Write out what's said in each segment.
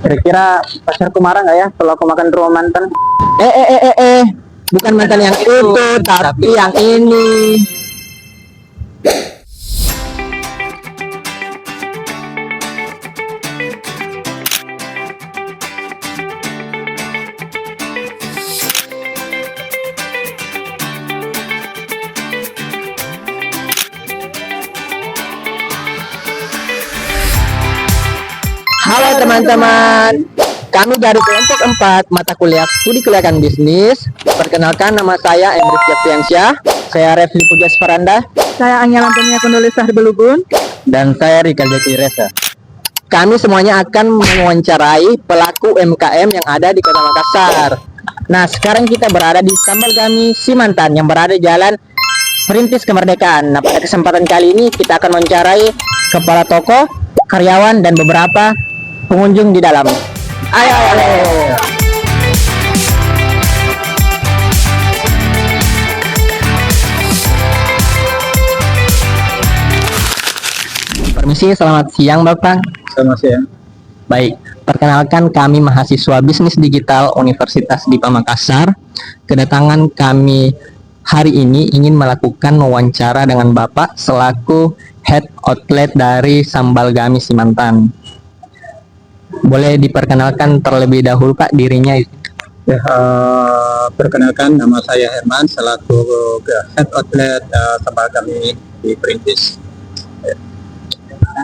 Kira-kira pacarku marah nggak ya kalau aku makan di rumah mantan? Bukan mantan yang itu, tapi yang ini. Halo teman-teman, kami dari kelompok 4 mata kuliah studi kelihatan bisnis. Perkenalkan, nama saya Emrich Jatiansyah, saya Refli Pujas Faranda, Saya Angel Antonia Kondolisa Belubun. dan saya Rika Jati Reza. Kami semuanya akan mewawancarai pelaku UMKM yang ada di Kota Makassar. Nah, sekarang kita berada di Sambal Gami Simantan yang berada di Jalan Perintis Kemerdekaan. Nah, pada kesempatan kali ini kita akan mewawancarai kepala toko, karyawan, dan beberapa pengunjung di dalam. Ayo. Permisi, selamat siang Bapak. Selamat siang. Baik, perkenalkan kami mahasiswa Bisnis Digital Universitas Dipa Makassar. Kedatangan kami hari ini ingin melakukan wawancara dengan Bapak selaku Head Outlet dari Sambal Gami Simantan. Boleh diperkenalkan terlebih dahulu Pak dirinya? Ya, perkenalkan, nama saya Herman selaku Head Outlet Sambal Gami di Perintis.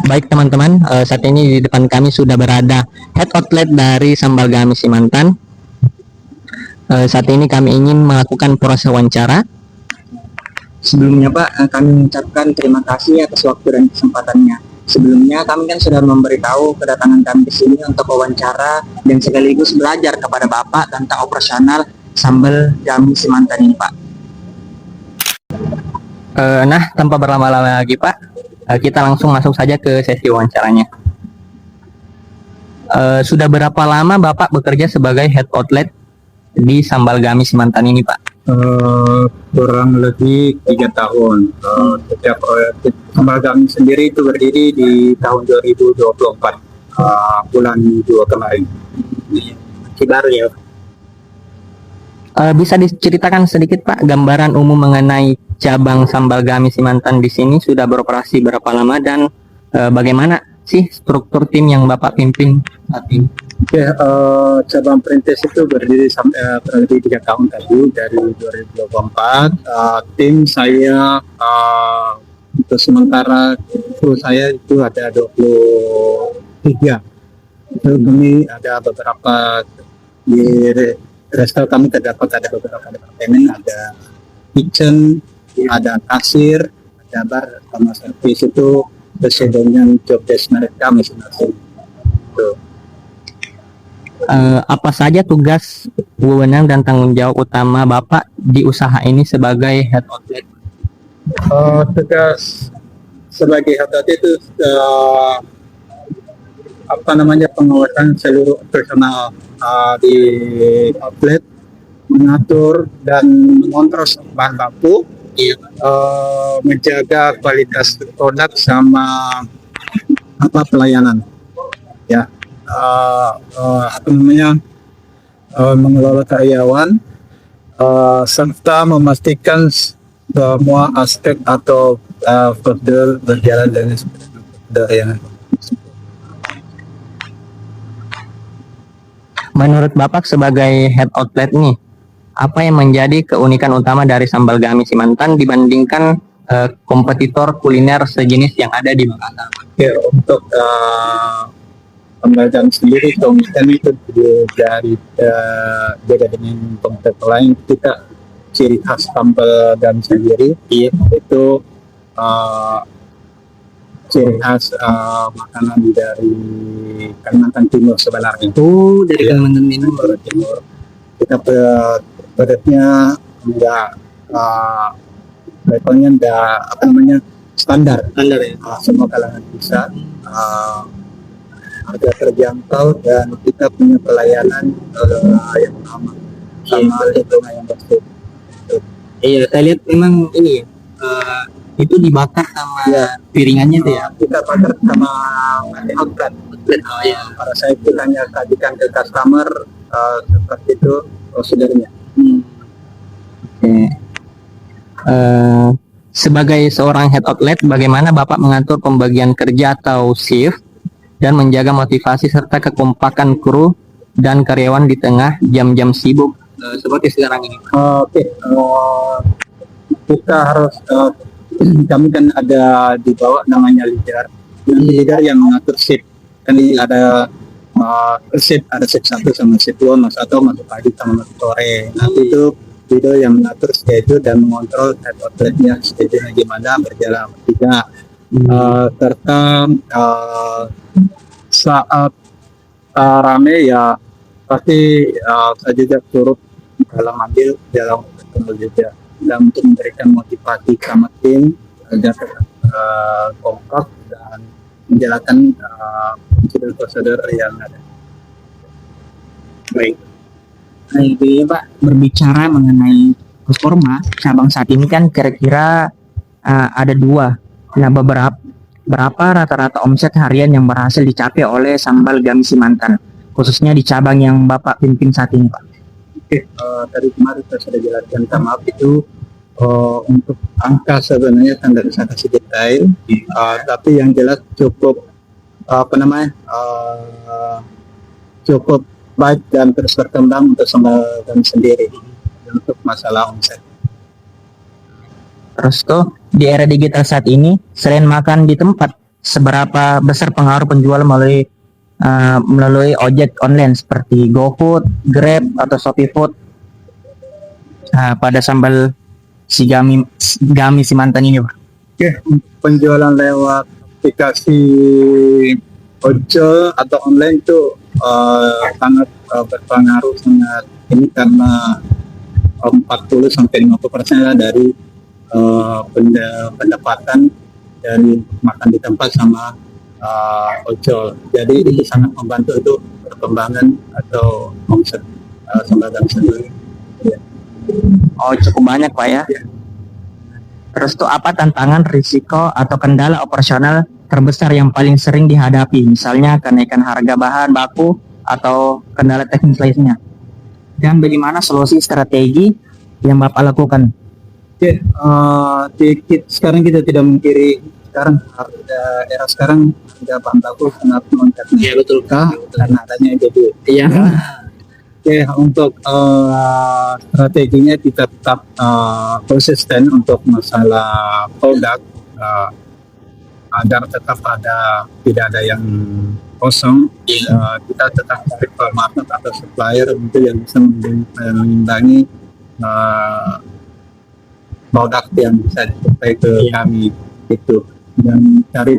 Baik teman-teman, saat ini di depan kami sudah berada Head Outlet dari Sambal Gami Simantan. Saat ini kami ingin melakukan proses wawancara. Sebelumnya Pak, kami mengucapkan terima kasih atas waktu dan kesempatannya. Sebelumnya kami kan sudah memberitahu kedatangan kami di sini untuk wawancara dan sekaligus belajar kepada Bapak tentang operasional Sambal Gami Simantan ini Pak. Nah, tanpa berlama-lama lagi Pak, kita langsung masuk saja ke sesi wawancaranya. Sudah berapa lama Bapak bekerja sebagai Head Outlet di Sambal Gami Simantan ini Pak? Kurang lebih 3 tahun. Setiap proyek Sambal Gami sendiri itu berdiri di tahun 2024, bulan 2 kemarin. Masih baru ya. Bisa diceritakan sedikit Pak gambaran umum mengenai cabang Sambal Gami Simantan di sini sudah beroperasi berapa lama dan bagaimana sih struktur tim yang Bapak pimpin saat ini? Ya, cabang Perintis itu berdiri kurang lebih 3 tahun tadi, dari 2024. Tim saya untuk sementara kru saya itu ada 23. Itu kami ada beberapa di resto, kami terdapat ada beberapa departemen, ada kitchen, ada kasir, ada bar, sama servis itu sesuai dengan job desk mereka masing-masing. Apa saja tugas, wewenang, dan tanggung jawab utama Bapak di usaha ini sebagai Head Outlet? Tugas sebagai Head Outlet itu pengawasan seluruh personal di outlet, mengatur dan mengontrol bahan baku, menjaga kualitas produk sama pelayanan, ya. Mengelola karyawan, serta memastikan semua aspek atau prosedur berjalan dengan yang. Menurut Bapak sebagai Head Outlet nih, apa yang menjadi keunikan utama dari Sambal Gami Simantan dibandingkan kompetitor kuliner sejenis yang ada di Makassar? Ya, untuk Sambal Gami sendiri keunikan itu dari beda dengan kompetitor lain. Kita ciri khas Sambal Gami sendiri itu ciri khas makanan dari Kalimantan Timur sebenarnya. Itu dari Kalimantan Timur. Kita produknya enggak levelnya enggak standar ya. Semua kalangan bisa, harga terjangkau, dan kita punya pelayanan yang aman sama lingkungan yang bersih. Iya, saya lihat memang ini itu dibakar sama piringannya tuh ya. Kita bakar sama outlet. Pada saya itu hanya sajikan ke customer seperti itu prosedurnya. Oke. Sebagai seorang head outlet, bagaimana Bapak mengatur pembagian kerja atau shift dan menjaga motivasi serta kekompakan kru dan karyawan di tengah jam-jam sibuk seperti sekarang ini? Oke, kita harus kami kan ada di bawah namanya leader. Nanti leader yang mengatur shift. Kan ini ada shift, ada shift 1 sama shift 2, masuk atau masuk pagi sama masuk sore. Nanti itu leader yang mengatur schedule dan mengontrol head outletnya schedule gimana berjalan atau tidak. Serta saat rame ya pasti saya juga turut dalam ambil dalam kenal juga dan untuk memberikan motivasi sama tim agar kompak dan menjalankan prosedur-prosedur yang ada. Baik. Baik, Pak, berbicara mengenai performa cabang saat ini kan kira-kira ada dua. Nah, berapa rata-rata omset harian yang berhasil dicapai oleh Sambal Gami Simantan, khususnya di cabang yang Bapak pimpin saat ini, Pak? Oke, tadi kemarin saya sudah jelaskan, maaf itu untuk angka sebenarnya kan dari saya kasih detail, tapi yang jelas cukup cukup baik dan terus berkembang untuk Sambal Gami sendiri untuk masalah omset. Terus tuh di era digital saat ini, selain makan di tempat, seberapa besar pengaruh penjual melalui ojek online seperti GoFood, Grab, atau Shopee Food pada Sambal Gami Simantan ini, Pak? Oke, penjualan lewat aplikasi ojol atau online itu sangat berpengaruh sangat ini karena 40-50% dari pendapatan dari makan di tempat sama ojol. Jadi itu sangat membantu untuk perkembangan atau omset Sambal Gami sendiri. Ya. Oh, cukup banyak, Pak, ya? Ya. Terus tuh apa tantangan, risiko, atau kendala operasional terbesar yang paling sering dihadapi? Misalnya kenaikan harga bahan baku atau kendala teknis lainnya. Dan bagaimana solusi strategi yang Bapak lakukan? Oke, sekarang kita tidak mengkiri sekarang era sekarang ada bahan baku sangat melonjak. Iya, betulkah? Karena adanya jadi. Iya. Oke, untuk strateginya kita tetap konsisten untuk masalah produk agar tetap tidak ada yang kosong. Kita tetap cari market atau supplier untuk yang bisa mengimbangi produk yang bisa disampaikan ke kami itu, dan cari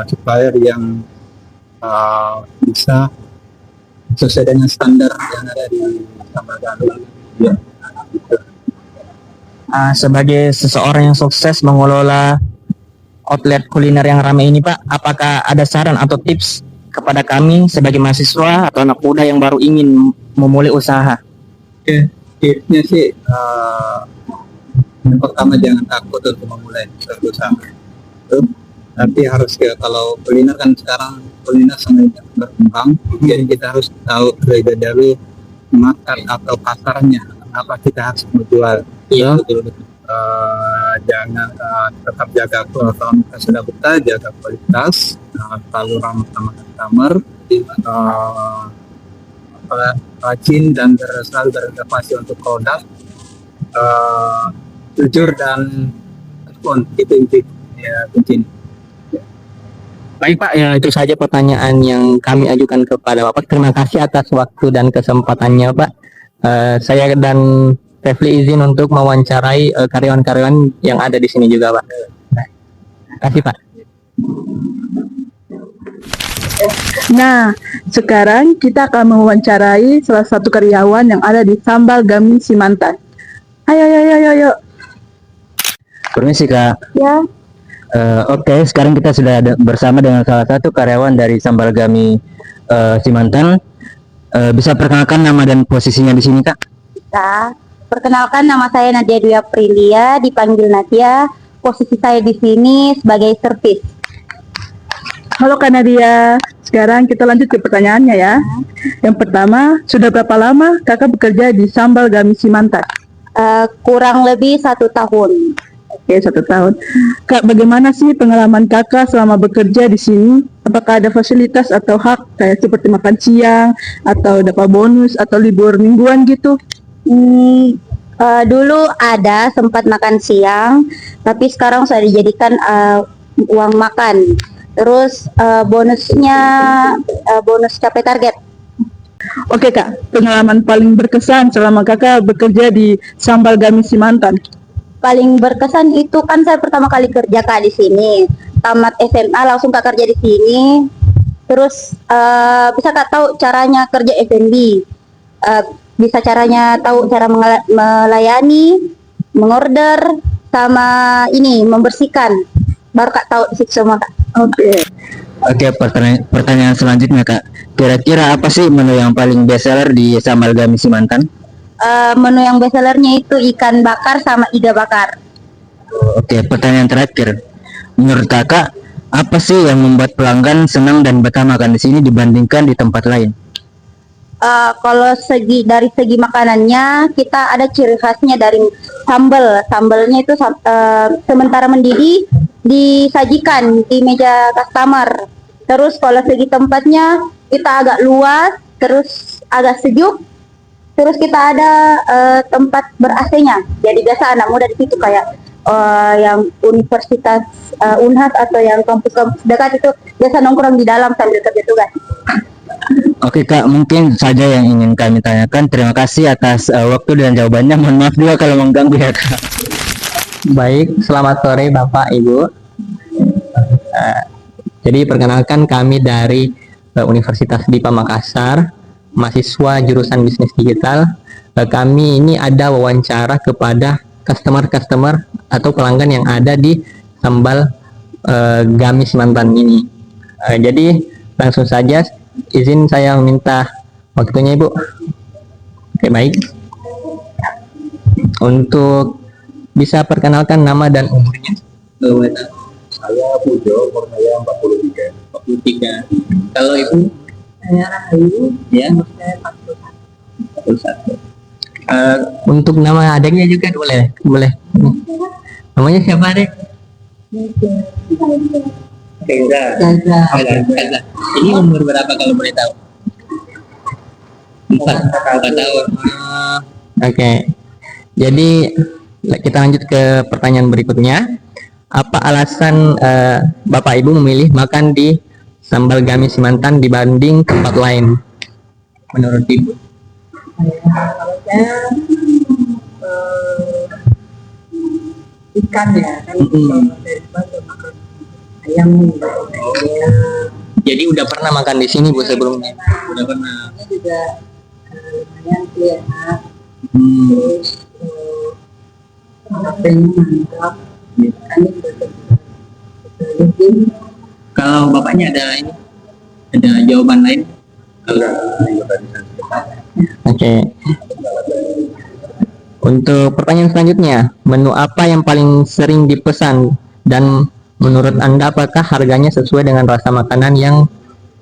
supplier yang bisa sesuai dengan standar yang ada di Sambal Gami. Ya. Sebagai seseorang yang sukses mengelola outlet kuliner yang ramai ini, Pak, apakah ada saran atau tips kepada kami sebagai mahasiswa atau anak muda yang baru ingin memulai usaha? Oke, tipsnya sih yang pertama jangan takut untuk memulai suatu usaha. Nanti harus kalau kuliner kan sekarang kuliner sangat berkembang, jadi kita harus tahu terlebih dahulu market atau pasarnya, apa kita harus menjual. Iya. Jangan tetap jaga kalau kita sudah buta, jaga kualitas, selalu ramah sama customer, rajin dan selalu berinovasi untuk produk, jujur dan respon, itu inti ya kunci. Baik, Pak, ya itu saja pertanyaan yang kami ajukan kepada Bapak. Terima kasih atas waktu dan kesempatannya, Pak. Saya dan Refli izin untuk mewawancarai karyawan-karyawan yang ada di sini juga, Pak. Terima kasih, Pak. Nah, sekarang kita akan mewawancarai salah satu karyawan yang ada di Sambal Gami Simantan. Ayo. Permisi, Kak. Ya. Oke, sekarang kita sudah bersama dengan salah satu karyawan dari Sambal Gami Simantan. Bisa perkenalkan nama dan posisinya di sini, Kak? Bisa. Perkenalkan, nama saya Nadia Dwi Aprilia, dipanggil Nadia. Posisi saya di sini sebagai servis. Halo Kak Nadia, sekarang kita lanjut ke pertanyaannya ya. Yang pertama, sudah berapa lama kakak bekerja di Sambal Gami Simantan? Kurang lebih 1 tahun. Oke, 1 tahun. Kak, bagaimana sih pengalaman kakak selama bekerja di sini? Apakah ada fasilitas atau hak kayak seperti makan siang, atau dapat bonus, atau libur mingguan gitu? Dulu ada sempat makan siang, tapi sekarang sudah dijadikan uang makan. Terus bonusnya bonus capai target. Oke Kak, pengalaman paling berkesan selama kakak bekerja di Sambal Gami Simantan? Paling berkesan itu kan saya pertama kali kerja Kak di sini. Tamat SMA langsung Kak kerja di sini. Terus bisa Kak tahu caranya kerja F&B. Bisa caranya tahu cara melayani, mengorder, sama ini membersihkan. Baru Kak tahu di situ semua Kak. Oke. Oke, pertanyaan selanjutnya Kak. Kira-kira apa sih menu yang paling best seller di Sambal Gami Simantan? Menu yang best sellernya itu ikan bakar sama iga bakar. Oke, pertanyaan terakhir. Menurut kakak, apa sih yang membuat pelanggan senang dan betah makan di sini dibandingkan di tempat lain? Kalau dari segi makanannya, kita ada ciri khasnya dari sambal. Sambalnya itu sementara mendidih disajikan di meja customer. Terus kalau segi tempatnya kita agak luas, terus agak sejuk. Terus kita ada tempat ber-AC-nya. Jadi biasa anak muda di situ kayak yang universitas Unhas atau yang kampus-kampus dekat itu biasa nongkrong di dalam sambil kerja tugas. Oke Kak, mungkin saja yang ingin kami tanyakan. Terima kasih atas waktu dan jawabannya. Mohon maaf juga kalau mengganggu ya Kak. Baik, selamat sore Bapak Ibu. Jadi perkenalkan kami dari Universitas Dipa Makassar, mahasiswa jurusan bisnis digital. Kami ini ada wawancara kepada customer atau pelanggan yang ada di Sambal Gami Simantan ini. Jadi langsung saja izin saya meminta waktunya Ibu. Oke, baik. Untuk bisa perkenalkan nama dan umurnya. Saya Pujo, umur saya 43. 43. Kalau Ibu? Saya Rahayu, Ya. saya 41. Untuk nama adiknya juga boleh. Namanya siapa adek? Reza. Reza. Ini umur berapa kalau boleh tahu? 4 tahun. Oke. Jadi kita lanjut ke pertanyaan berikutnya. Apa alasan Bapak Ibu memilih makan di Sambal Gami Simantan dibanding tempat lain? Menurut Ibu? Kalau saya ikan ya kan, saya makan ayam. Jadi udah pernah makan di sini Bu sebelumnya? Udah pernah. Ini juga lumayan sih enak. Terus rasanya mantap. Ikannya juga sedikit. Kalau bapaknya ada jawaban lain? Oke. Untuk pertanyaan selanjutnya, menu apa yang paling sering dipesan dan menurut Anda apakah harganya sesuai dengan rasa makanan yang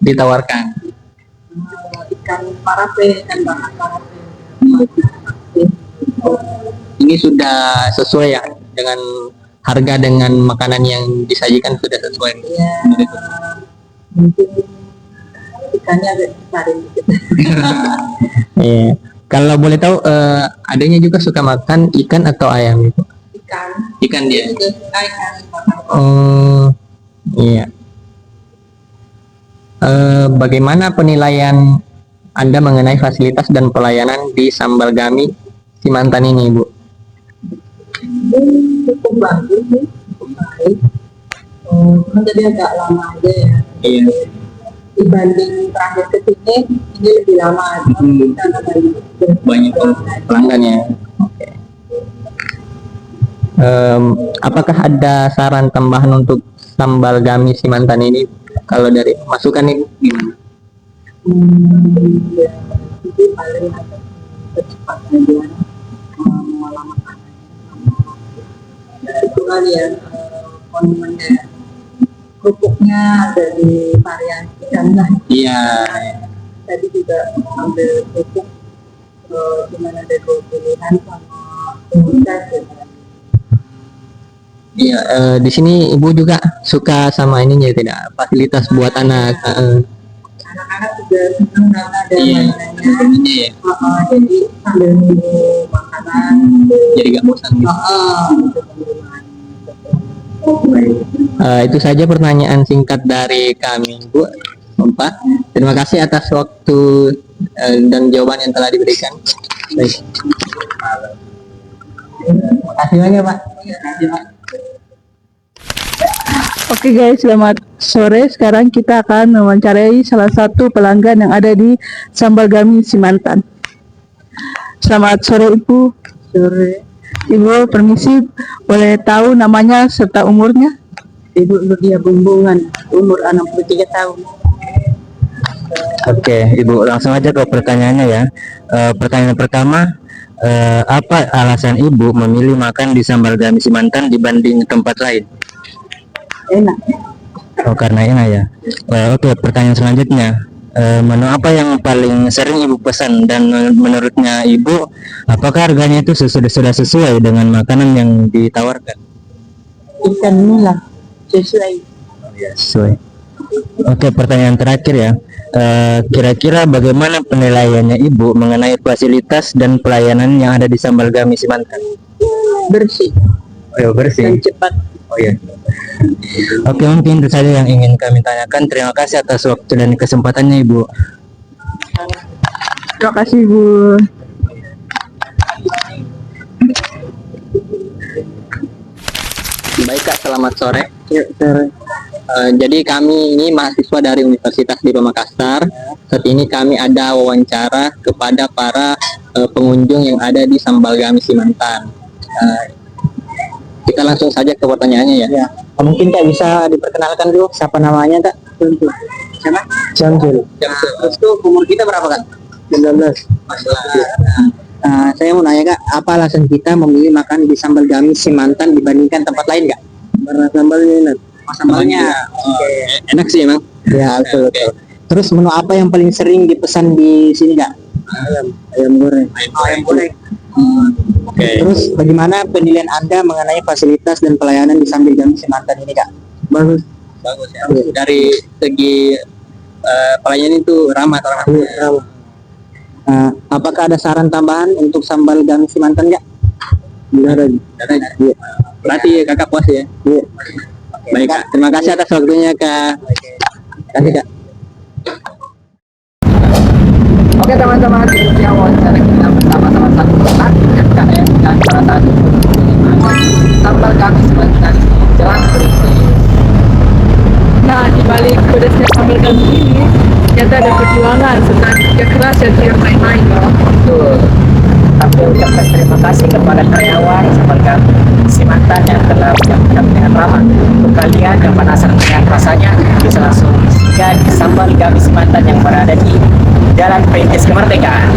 ditawarkan? Ikan parape, ikan bakar parape. Ini sudah sesuai ya dengan harga dengan makanan yang disajikan sudah sesuai. Ya, mungkin ikannya agak besar dikit. Iya. Kalau boleh tahu adanya juga suka makan ikan atau ayam itu? Ikan. Ikan dia. Juga suka ikan bakar. Iya. Bagaimana penilaian Anda mengenai fasilitas dan pelayanan di Sambal Gami Simantan ini, Bu? Ini cukup bagus sih, cukup baik. Menjadi agak lama aja ya. Iya. Dibanding terakhir ke sini, ini lebih lama. Karena Banyak pelanggannya. Oke. Apakah ada saran tambahan untuk Sambal Gami Simantan ini? Kalau dari masukan ini gimana? ya, itu paling cepat aja mengolah makanannya. Itu kan ya konsumennya pupuknya dari varian ikan lah. Iya. Tadi juga ambil pupuk dimana ada 2 pilihan sama komunitas ya. Iya, di sini ibu juga suka sama ininya tidak fasilitas buat anak. Anak-anak juga senang karena ada Iya. mainannya. Ini ya. Jadi sambil nunggu makanan Jadi gak bosan gitu. gitu sambil main. Itu saja pertanyaan singkat dari kami, Bu. Pak, terima kasih atas waktu dan jawaban yang telah diberikan. Baik. Terima kasih banyak, Pak. Oke guys, selamat sore. Sekarang kita akan mewawancarai salah satu pelanggan yang ada di Sambal Gami Simantan. Selamat sore Ibu. Sore. Ibu, permisi, boleh tahu namanya serta umurnya? Ibu Ludia Bumbungan, umur 63 tahun. Oke, Ibu, langsung aja ke pertanyaannya ya. Pertanyaan pertama, apa alasan Ibu memilih makan di Sambal Gami Simantan dibanding tempat lain? Enak. Oh, karena enak ya. Oke, pertanyaan selanjutnya, menu apa yang paling sering Ibu pesan dan menurutnya Ibu, apakah harganya itu sudah sesuai dengan makanan yang ditawarkan? Ikan nila sesuai. Sesuai. Oke, pertanyaan terakhir ya. Kira-kira bagaimana penilaiannya Ibu mengenai fasilitas dan pelayanan yang ada di Sambal Gami Simantan? Bersih Oh, bersih. dan cepat. Oh ya. Oke, mungkin itu saja yang ingin kami tanyakan. Terima kasih atas waktu dan kesempatannya, Ibu. Terima kasih Bu. Baik, Kak, selamat sore. Ya, sore. Jadi kami ini mahasiswa dari Universitas di Makassar. Saat ini kami ada wawancara kepada para pengunjung yang ada di Sambal Gami Simantan. Kita langsung saja ke pertanyaannya ya. Mungkin Kak bisa diperkenalkan dulu siapa namanya, Kak? Siapa? Jamsil. Terus tuh umur kita berapa, Kak? 19. Saya mau nanya, Kak, apa alasan kita memilih makan di Sambal Gami Simantan dibandingkan tempat lain, Kak? Karena sambalnya enak. Sambalnya enak sih emang. Ya, betul. Terus menu apa yang paling sering dipesan di sini, Kak? Ayam goreng. Ayam goreng. Oke. Terus bagaimana penilaian Anda mengenai fasilitas dan pelayanan di Sambal Gami Simantan ini, Kak? Bagus. Bagus ya. Dari segi pelayanan itu ramah. Apakah ada saran tambahan untuk Sambal Gami Simantan, Kak? Benar. Iya. Berarti Kakak puas ya? Iya. Baik, Kak. Terima kasih atas waktunya, Kak. Terima kasih, Kak. Oke teman-teman, ini wawancara kita bersama salah satu pelanggan MKM dan salah satu Sambal Gami Simantan Jalan Perintis. Nah, di balik pedasnya sambal gami ini, ternyata ada perjuangan serta kerja keras dan tidak main-main. Betul. Kami ucapkan terima kasih kepada karyawan Sambal Gami Simantan yang telah menyampaikan dengan ramah. Untuk kalian yang penasaran dengan rasanya, bisa langsung singgah di Sambal Gami Simantan yang berada di Jalan Perintis Kemerdekaan.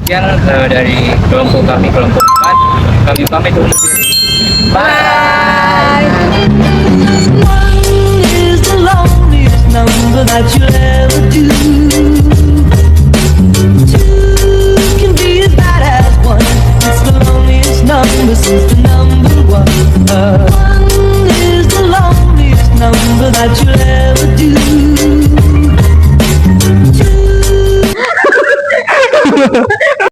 Yang dari kelompok kami, kelompok 4, kami pamit undur diri. Bye. One is the loneliest number that you'll ever do. Two can be as bad as one. It's the loneliest number since the number one. One is the loneliest number that you'll ever do. Two